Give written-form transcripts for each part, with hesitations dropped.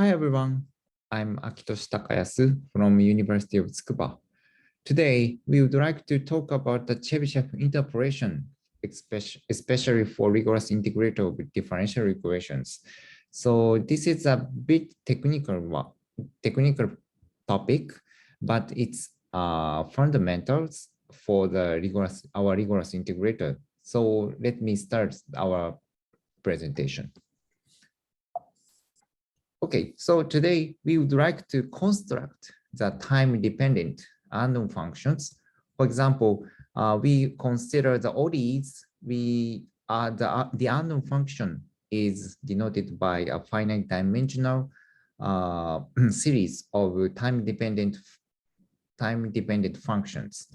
Hi everyone, I'm Akitoshi Takayasu from University of Tsukuba. Today, we would like to talk about the Chebyshev interpolation, especially for rigorous integrator with differential equations. So this is a bit technical topic, but it's fundamentals for our rigorous integrator. So let me start our presentation. Okay, so today we would like to construct the time-dependent unknown functions. For example, we consider the ODEs. The unknown function is denoted by a finite dimensional series of time-dependent functions.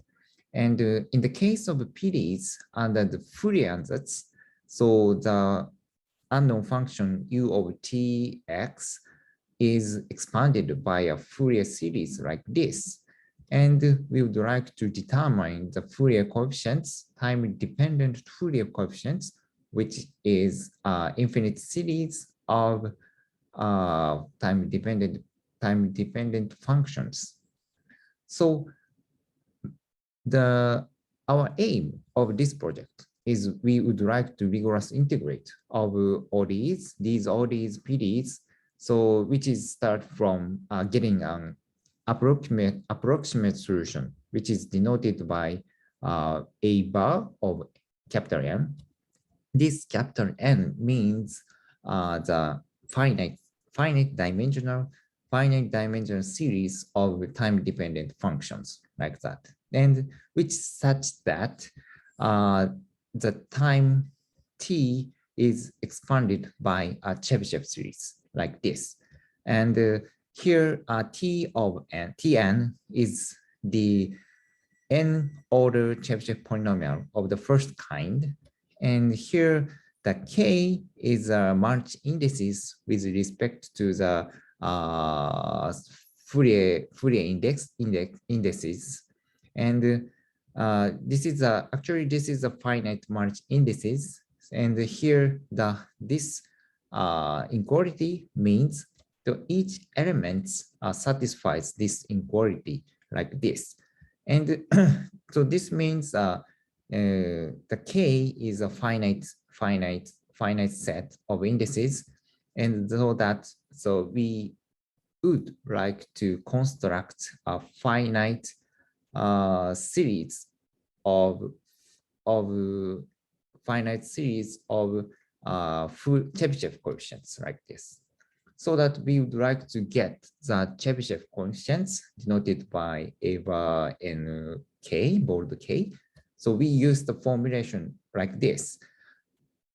And in the case of PDEs under the Fourier ansatz, so the unknown function u of tx is expanded by a Fourier series like this. And we would like to determine the Fourier coefficients, time-dependent Fourier coefficients, which is infinite series of time-dependent functions. So our aim of this project is we would like to rigorously integrate of ODEs, these ODEs, PDEs, so which is start from getting an approximate solution, which is denoted by a bar of capital N. This capital N means the finite dimensional series of time-dependent functions like that, and which such that the time t is expanded by a Chebyshev series like this. And here t of n, Tn is the n order Chebyshev polynomial of the first kind. And here the k is March indices with respect to the Fourier indices. And this is a finite March indices, and here this inequality means that each element satisfies this inequality like this, and so this means the k is a finite set of indices, and so we would like to construct a finite series of full Chebyshev coefficients like this, so that we would like to get the Chebyshev coefficients denoted by a bar n k, bold k. So we use the formulation like this.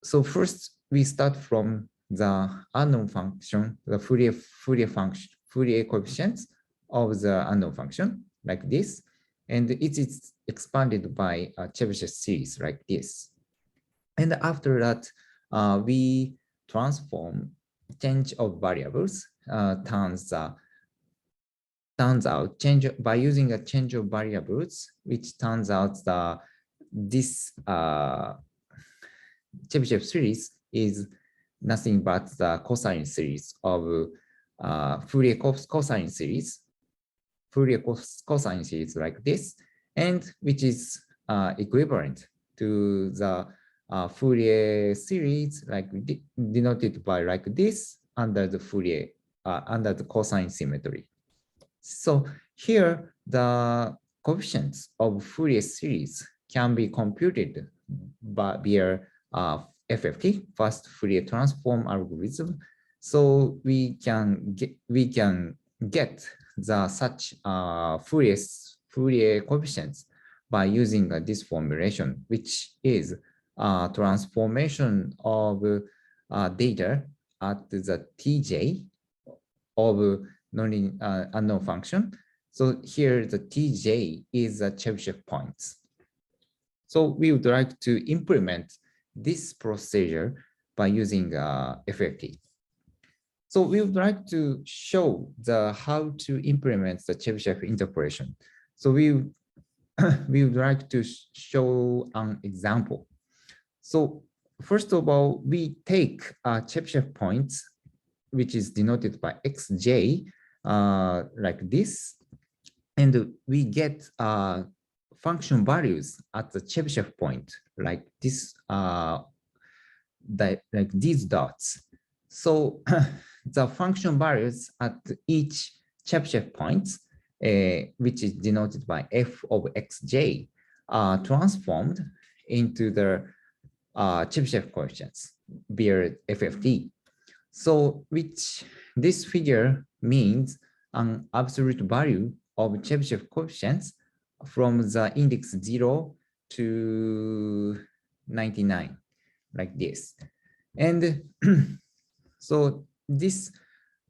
So first we start from the unknown function, the Fourier coefficients of the unknown function like this, and it is expanded by a Chebyshev series like this. And after that, we transform change of variables, turns out by using a change of variables, which turns out this Chebyshev series is nothing but the cosine series of Fourier cosine series like this, and which is equivalent to the Fourier series like denoted by like this under the Fourier under the cosine symmetry. So here the coefficients of Fourier series can be computed via FFT, fast Fourier transform algorithm. So we can get the such Fourier coefficients by using this formulation, which is transformation of data at the Tj of unknown function. So here the Tj is the Chebyshev points. So we would like to implement this procedure by using FFT. So we would like to show how to implement the Chebyshev interpolation. So we would like to show an example. So first of all, we take Chebyshev points which is denoted by xj, like this. And we get function values at the Chebyshev point, like this, like these dots. So the function values at each Chebyshev points, which is denoted by f of xj, are transformed into the Chebyshev coefficients via FFT. So which this figure means an absolute value of Chebyshev coefficients from the index 0 to 99, like this. And so this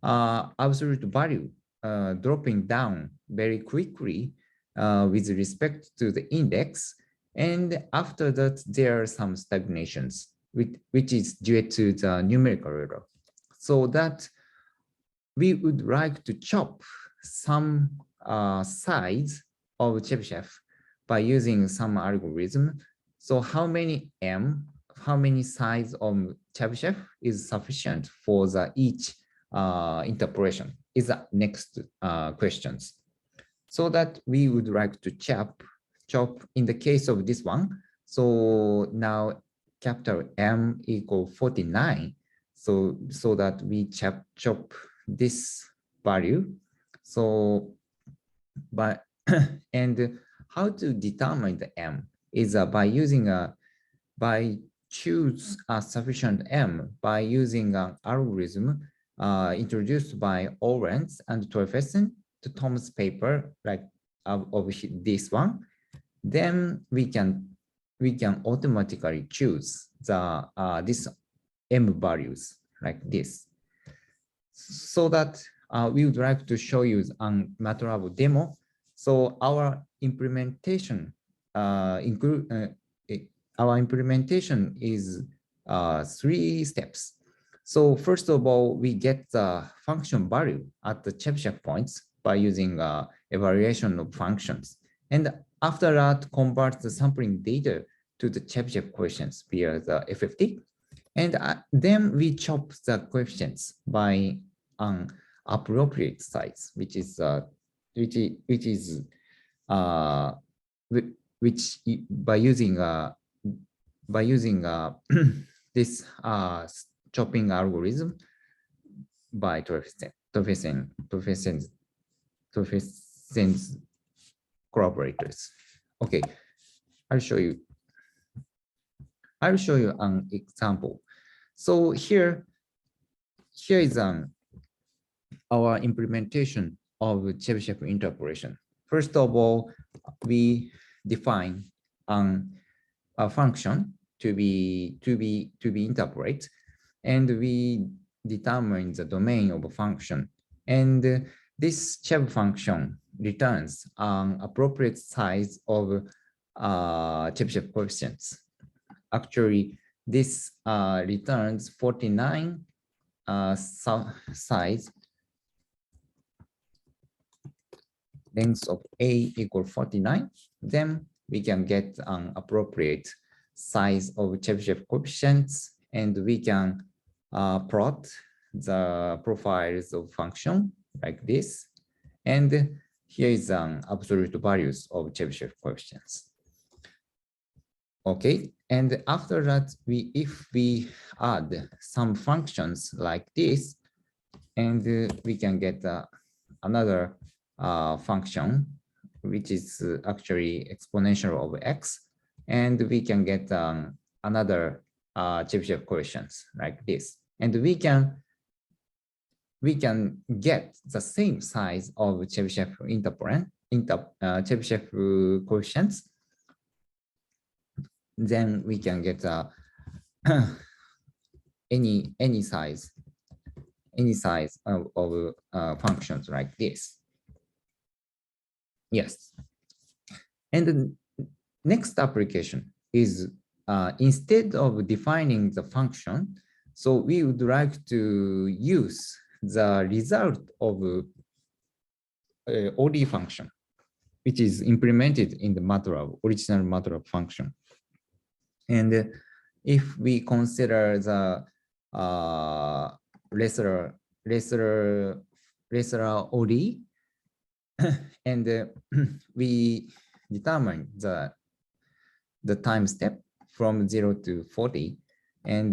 absolute value dropping down very quickly with respect to the index. And after that, there are some stagnations, which is due to the numerical error. So that we would like to chop some size of Chebyshev by using some algorithm. So how many size of Chebyshev is sufficient for the each interpolation is the next questions. So that we would like to chop in the case of this one. So now capital M equal 49. So that we chop this value. So and how to determine the M is by choose a sufficient M by using an algorithm introduced by Orenz and Torfesen to Tom's paper, like of this one. Then we can automatically choose the this M values like this. So that we would like to show you on MATLAB demo. So our implementation is 3 steps. So first of all, we get the function value at the Chebyshev points by using evaluation of functions. And after that, convert the sampling data to the Chebyshev coefficients via the FFT. And then we chop the coefficients by an appropriate size, which by using this chopping algorithm by Torfesen's collaborators. Okay, I'll show you an example. So here is our implementation of Chebyshev interpolation. First of all, we define a function to be interpolated, and we determine the domain of a function. And this Cheb function returns an appropriate size of Chebyshev coefficients. Actually, this returns 49 size length of A equal 49. Then we can get an appropriate size of Chebyshev coefficients, and we can plot the profiles of function like this. And here is an absolute values of Chebyshev coefficients. Okay, and after that, if we add some functions like this, and we can get another function, which is actually exponential of x, and we can get another Chebyshev coefficients like this, and we can get the same size of Chebyshev Chebyshev coefficients. Then we can get any size of functions like this. Yes. And the next application is instead of defining the function, so we would like to use the result of OD function, which is implemented in the MATLAB, original MATLAB function. And if we consider the lesser lesser OD, and we determine the time step from 0 to 40, and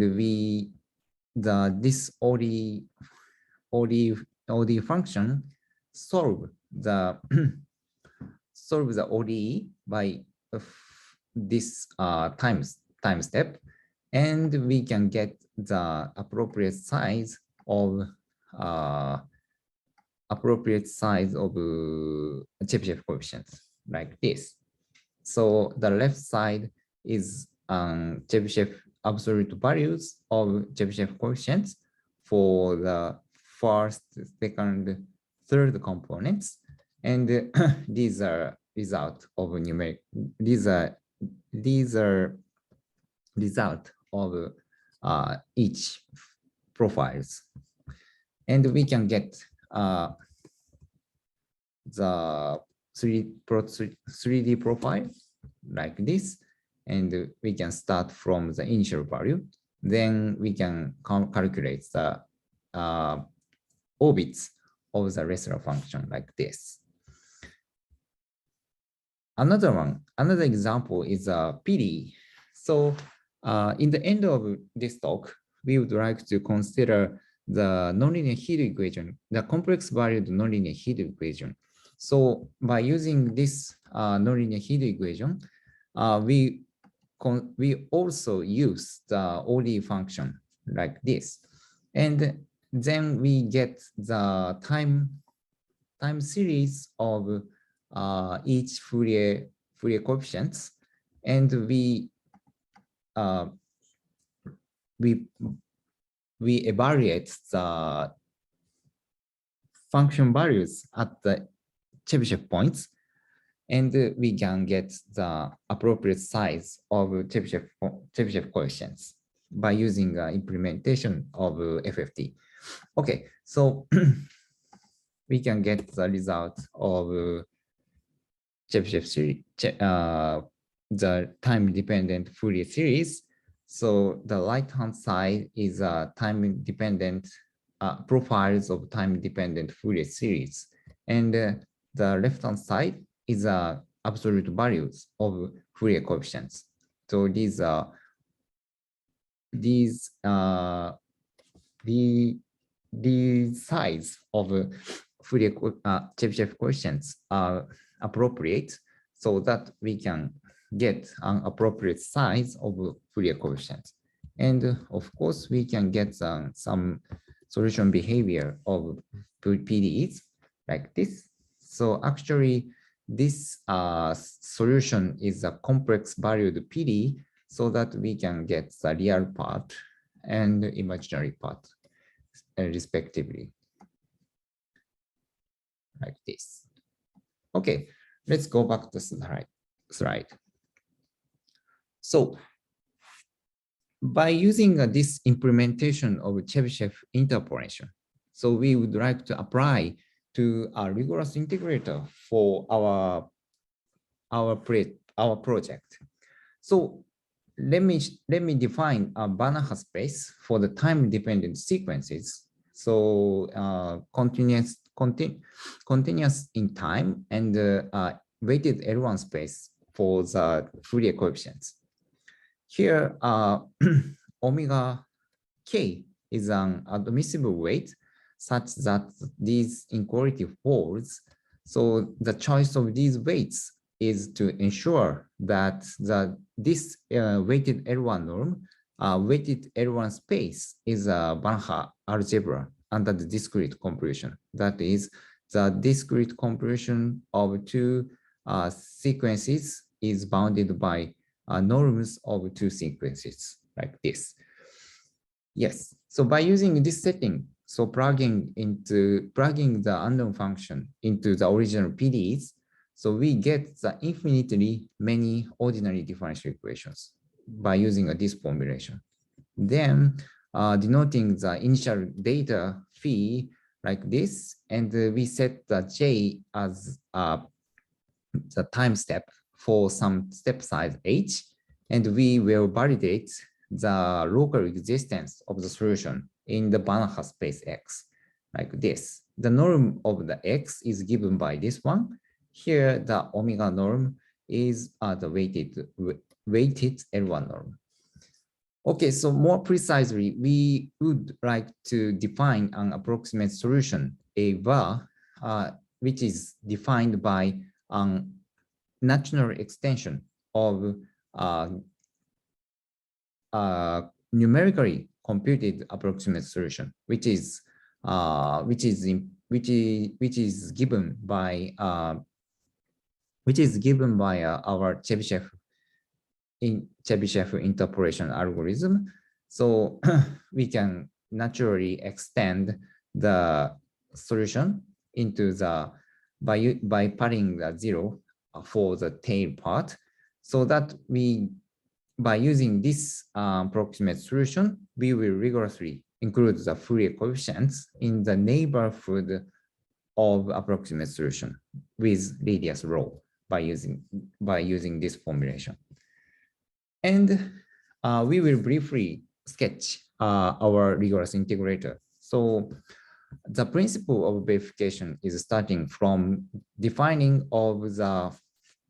this OD function solve the ODE by this time step, and we can get the appropriate size of Chebyshev coefficients like this. So the left side is Chebyshev absolute values of Chebyshev coefficients for the first, second, third components, and these are result of numeric. These are result of each profiles, and we can get the 3D profile like this, and we can start from the initial value. Then we can calculate the orbits of the Ressler function like this. Another example is a PD. So in the end of this talk, we would like to consider the nonlinear heat equation, the complex valued nonlinear heat equation. So by using this nonlinear heat equation, we also use the ODE function like this, and then we get the time series of each Fourier coefficients, and we evaluate the function values at the Chebyshev points, and we can get the appropriate size of Chebyshev coefficients by using implementation of FFT. Okay, so we can get the result of Chebyshev series, the time-dependent Fourier series. So the right-hand side is time-dependent profiles of time-dependent Fourier series, and the left-hand side is absolute values of Fourier coefficients. So these the size of Fourier Chebyshev coefficients are appropriate, so that we can get an appropriate size of Fourier coefficients. And of course, we can get some solution behavior of PDEs like this. So actually, this solution is a complex valued PD, so that we can get the real part and imaginary part respectively, like this. Okay, let's go back to the slide. So by using this implementation of Chebyshev interpolation, so we would like to apply to a rigorous integrator for our project. So let me define a Banach space for the time-dependent sequences. So continuous in time, and weighted L1 space for the Fourier coefficients. Here, omega k is an admissible weight such that these inequality holds. So the choice of these weights is to ensure that this weighted L1 norm, weighted L1 space is a Banach algebra under the discrete computation. That is, the discrete computation of two sequences is bounded by norms of two sequences like this. Yes, so by using this setting, so plugging the unknown function into the original PDEs, so we get the infinitely many ordinary differential equations by using this formulation. Then denoting the initial data phi like this, and we set the j as the time step for some step size h, and we will validate the local existence of the solution in the Banach space X. like this. The norm of the x is given by this one. Here, the omega norm is the weighted L1 norm. Okay, so more precisely, we would like to define an approximate solution, a var, which is defined by a natural extension of numerically computed approximate solution, which is given by our Chebyshev interpolation algorithm. So we can naturally extend the solution into the by padding the zero for the tail part, so that by using this approximate solution, we will rigorously include the Fourier coefficients in the neighborhood of approximate solution with radius rho by using this formulation. And we will briefly sketch our rigorous integrator. So the principle of verification is starting from defining of the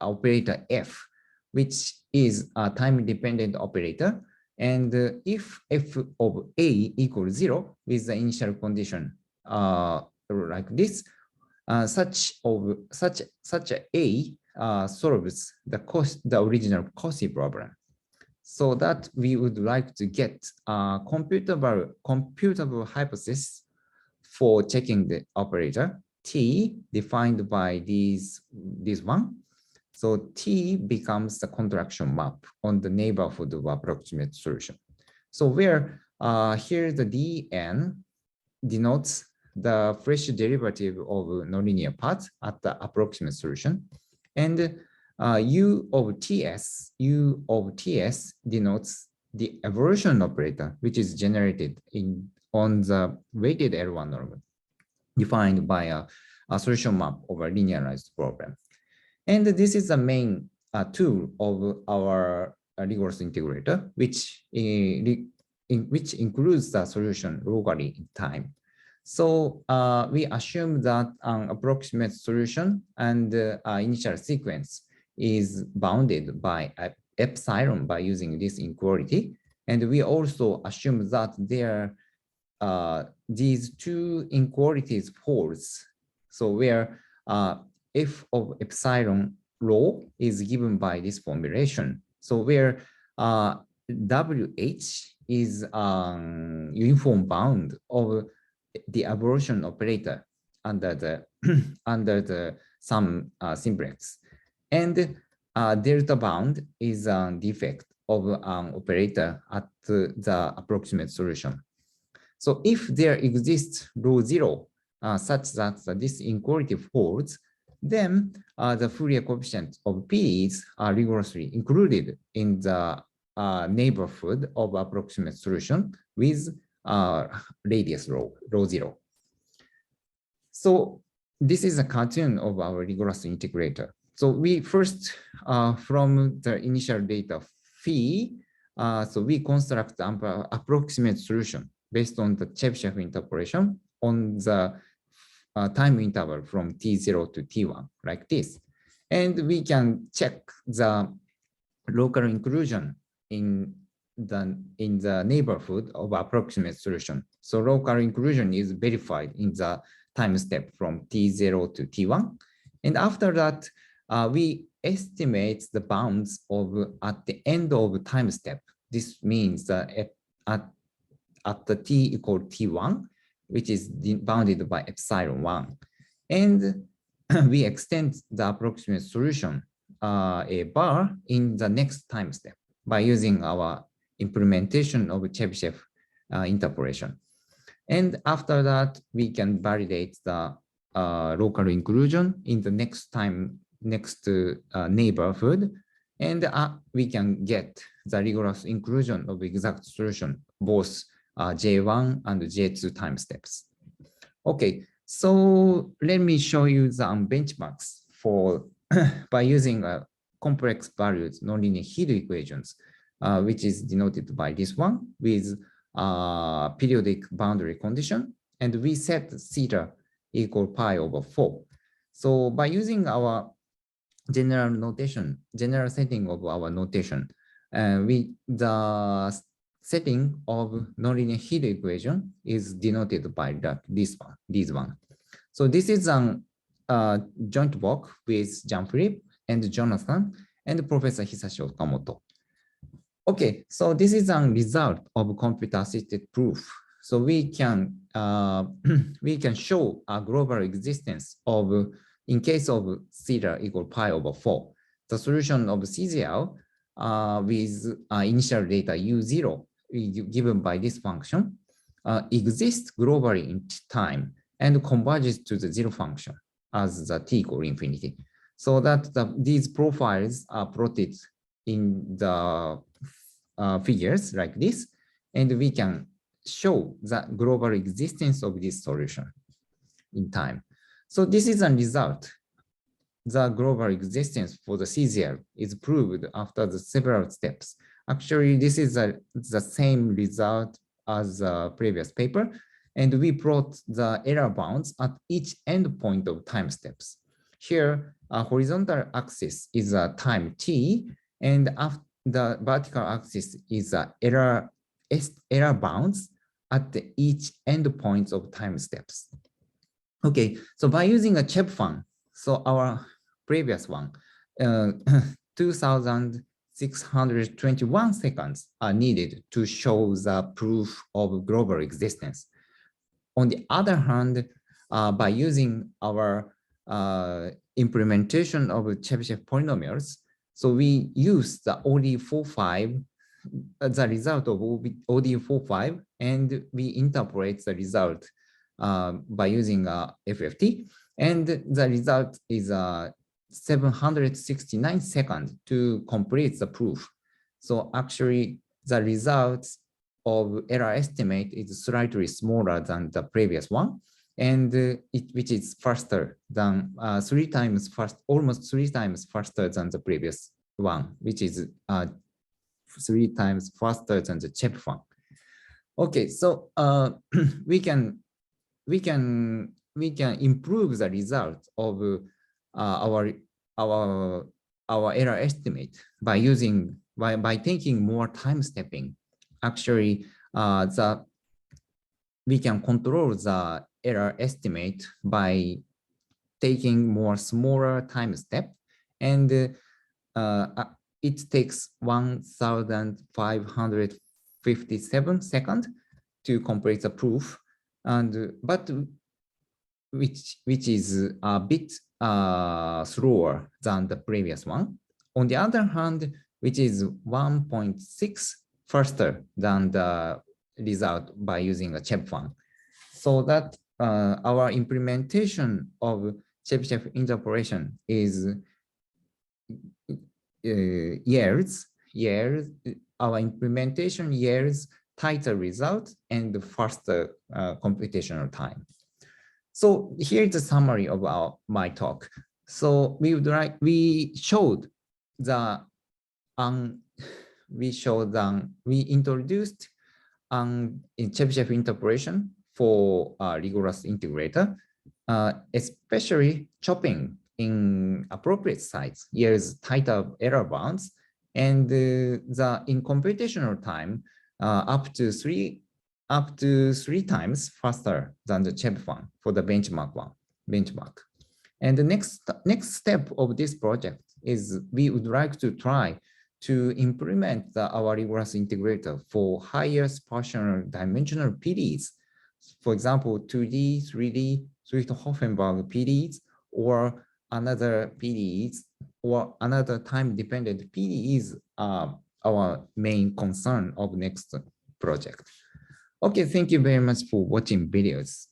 operator f, which is a time-dependent operator. And if f of a equals 0 with the initial condition like this, such a solves the original Cauchy problem. So that we would like to get a computable hypothesis for checking the operator T defined by this one. So T becomes the contraction map on the neighborhood of approximate solution. So where here the Dn denotes the fresh derivative of nonlinear parts at the approximate solution, and U of TS denotes the evolution operator, which is generated on the weighted L1 norm, defined by a solution map of a linearized problem. And this is the main tool of our rigorous integrator, which includes the solution locally in time. So we assume that an approximate solution and initial sequence is bounded by epsilon by using this inequality. And we also assume that there these two inequalities holds. So where f of epsilon rho is given by this formulation. So where WH is uniform bound of the evolution operator under the some simplex, and delta bound is a defect of an operator at the approximate solution. So if there exists rho 0 such that this inequality holds, then the Fourier coefficients of PDEs are rigorously included in the neighborhood of approximate solution with radius rho 0. So this is a cartoon of our rigorous integrator. So we first, from the initial data phi, so we construct an approximate solution based on the Chebyshev interpolation on the time interval from T0 to T1, like this. And we can check the local inclusion in the neighborhood of approximate solution. So local inclusion is verified in the time step from T0 to T1. And after that, we estimate the bounds of at the end of time step. This means that at the T equal T1, which is bounded by epsilon 1. And we extend the approximate solution a bar in the next time step by using our implementation of Chebyshev interpolation. And after that, we can validate the local inclusion in the next neighborhood, and we can get the rigorous inclusion of exact solution, both J1 and J2 time steps. Okay, so let me show you the benchmarks for by using complex valued nonlinear Hilbert equations, which is denoted by this one with periodic boundary condition and we set theta equal pi over 4. So by using our general notation, general setting of our notation, the setting of nonlinear heat equation is denoted by this one. So this is a joint work with Jean-Philippe and Jonathan and Professor Hisashi Okamoto. Okay, so this is a result of computer-assisted proof. So we can show a global existence of, in case of theta equal pi over 4, the solution of CZL with initial data U0 given by this function exists globally in time and converges to the zero function as the t equal infinity. So that these profiles are plotted in the figures like this, and we can show the global existence of this solution in time. So this is a result. The global existence for the CZL is proved after the several steps. Actually, this is the same result as the previous paper, and we plot the error bounds at each endpoint of time steps. Here, a horizontal axis is a time t, and the vertical axis is error bounds at each endpoints of time steps. Okay, so by using a Chebyshev, so our previous one, 2,621 seconds are needed to show the proof of global existence. On the other hand, by using our implementation of Chebyshev polynomials, so we use the ODE45, the result of ODE45, and we interpolate the result by using FFT, and the result is 769 seconds to complete the proof. So actually, the results of error estimate is slightly smaller than the previous one, and which is faster than almost 3 times faster than the previous one, which is 3 times faster than the Chebyshev. Okay, so we can improve the result of our error estimate by taking more time stepping. Actually, we can control the error estimate by taking more smaller time step, and it takes 1,557 seconds to complete the proof, and but which is a bit slower than the previous one. On the other hand, which is 1.6 faster than the result by using a Chebyshev. So that our implementation of Chebyshev interpolation is our implementation yields tighter result and faster computational time. So here's the summary of my talk. So we showed the we introduced Chebyshev interpolation for rigorous integrator, especially chopping in appropriate sites yields tighter error bounds, and in computational time up to three times faster than the Chebyshev for the benchmark. And the next step of this project is we would like to try to implement our rigorous integrator for higher spatial dimensional PDEs. For example, 2D, 3D, Swift-Hoffenberg PDEs, or another PDEs, or another time-dependent PDEs are our main concern of next project. Okay, thank you very much for watching videos.